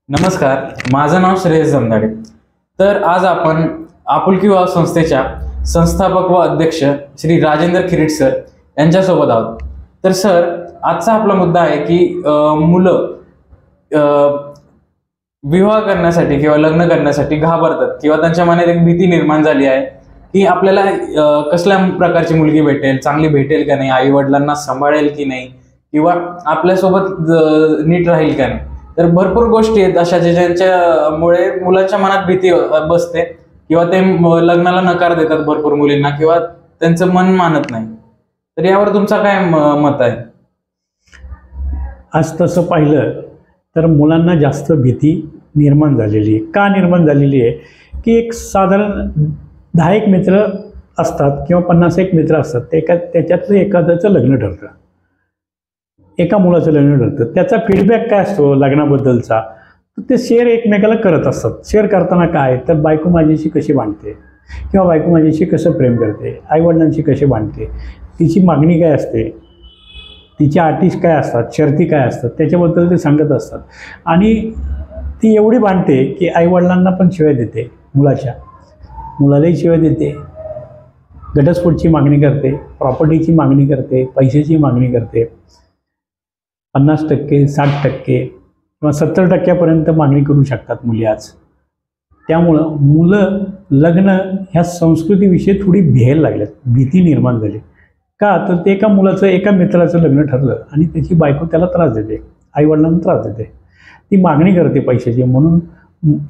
नमस्कार, माझं नाव श्रेयस जमदाडे। तर आज आपण आपुलकी विवाह संस्थेच्या संस्थापक व अध्यक्ष श्री राजेंद्र खिरीट सर यांच्यासोबत आहोत। तर सर, आजचा आपला मुद्दा आहे की मुलं विवाह करण्यासाठी किंवा लग्न करण्यासाठी घाबरतात किंवा त्यांच्या मनात एक भीती निर्माण झाली आहे की आपल्याला कसल्या प्रकारची मुलगी भेटेल, चांगली भेटेल का नाही, आई वडिलांना सांभाळेल की नाही, किंवा आपल्यासोबत नीट राहील का नाही। तर भरपूर गोष्टी आहेत अशा ज्यांच्यामुळे मुलाच्या मनात भीती बसते किंवा ते लग्नाला नकार देतात भरपूर मुलींना किंवा त्यांचं मन मानत नाही। तर यावर तुमचा काय मत आहे? आज तसं पाहिलं तर मुलांना जास्त भीती निर्माण झालेली आहे। का निर्माण झालेली आहे की एक साधारण 10 मित्र असतात किंवा 50 मित्र असतात, त्याच्यातलं एखाद्याचं लग्न ठरतं, एका मुलाचं लग्न ठरतं। त्याचा फीडबॅक काय असतो लग्नाबद्दलचा, तर ते शेअर एकमेकाला करत असतात। शेअर करताना काय, तर बायको माझ्याशी कशी भांडते किंवा बायको माझ्याशी कसं प्रेम करते, आईवडिलांशी कशी भांडते, तिची मागणी काय असते, तिच्या अटी काय असतात, शर्ती काय असतात, त्याच्याबद्दल ते सांगत असतात। आणि ती एवढी भांडते की आईवडिलांना पण शिव्या देते, मुलालाही शिव्या देते, घटस्फोटची मागणी करते, प्रॉपर्टीची मागणी करते, पैशाची मागणी करते। 50%, 60% किंवा 70% मागणी करू शकतात मुली आज। त्यामुळं मुलं लग्न ह्या संस्कृतीविषयी थोडी भ्यायला लागल्यात, भीती निर्माण झाली। का, तर ते एका मित्राचं लग्न ठरलं आणि त्याची बायको त्याला त्रास देते, आईवडिलांना त्रास देते, ती मागणी करते पैशाची, म्हणून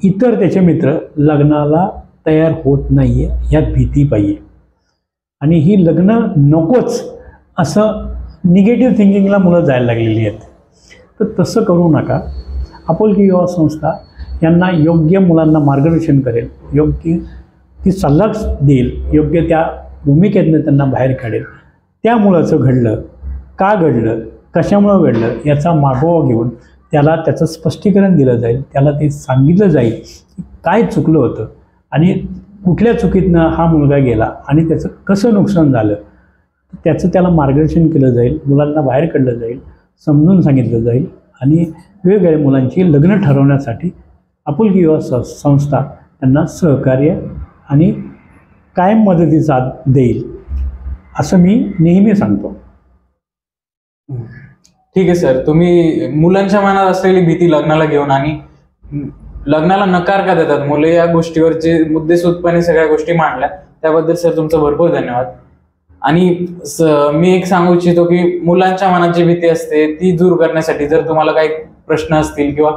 इतर त्याचे मित्र लग्नाला तयार होत नाही आहे ह्या भीतीपायी। आणि ही लग्न नकोच असं निगेटिव्ह थिंकिंगला मुलं जायला लागलेली आहेत। तर तसं करू नका। आपुलकी विवाह संस्था यांना योग्य मुलांना मार्गदर्शन करेल, योग्य ती सल्ला देईल, योग्य त्या भूमिकेतनं त्यांना बाहेर काढेल। त्या मुलाचं घडलं, का घडलं, कशामुळं घडलं याचा मागोवा घेऊन त्याला त्याचं स्पष्टीकरण दिलं जाईल, त्याला ते सांगितलं जाईल की काय चुकलं होतं आणि कुठल्या चुकीतनं हा मुलगा गेला आणि त्याचं कसं नुकसान झालं, त्याचं त्याला मार्गदर्शन केलं जाईल, मुलांना बाहेर काढलं जाईल, समजून सांगितलं जाईल। आणि वेगवेगळ्या मुलांची लग्न ठरवण्यासाठी आपुलकी विवाह संस्था त्यांना सहकार्य आणि कायम मदतीचा देईल असं मी नेहमी सांगतो। ठीक आहे सर, तुम्ही मुलांच्या मनात असलेली भीती लग्नाला घेऊन आणि लग्नाला नकार का देतात मुले या गोष्टीवर जे मुद्देसूदपणे सगळ्या गोष्टी मांडल्या त्याबद्दल सर तुमचं भरपूर धन्यवाद। आणि मी एक सांगू इच्छितो की मुलांच्या मनात जी भीती असते ती दूर करण्यासाठी जर तुम्हाला काही प्रश्न असतील किंवा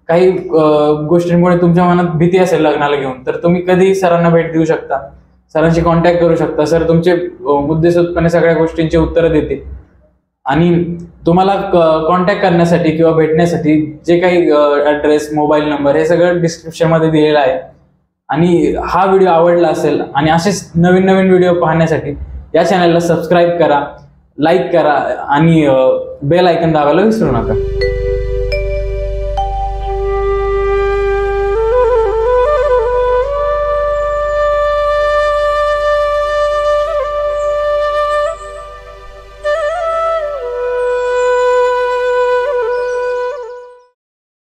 काही गोष्टींमुळे तुमच्या मनात भीती असेल लग्नाला घेऊन, तर तुम्ही कधी सरांना भेट देऊ शकता, सरांशी कॉन्टॅक्ट करू शकता। सर तुमचे मुद्देसूदपणे सगळ्या गोष्टींची उत्तरं देतील। आणि तुम्हाला कॉन्टॅक्ट करण्यासाठी किंवा भेटण्यासाठी जे काही ॲड्रेस, मोबाईल नंबर हे सगळं डिस्क्रिप्शनमध्ये दिलेलं आहे। आणि हा व्हिडिओ आवडला असेल आणि असेच नवीन नवीन व्हिडिओ पाहण्यासाठी या चॅनलला सबस्क्राईब करा, लाईक करा आणि बेल आयकॉन दाबायला विसरू नका।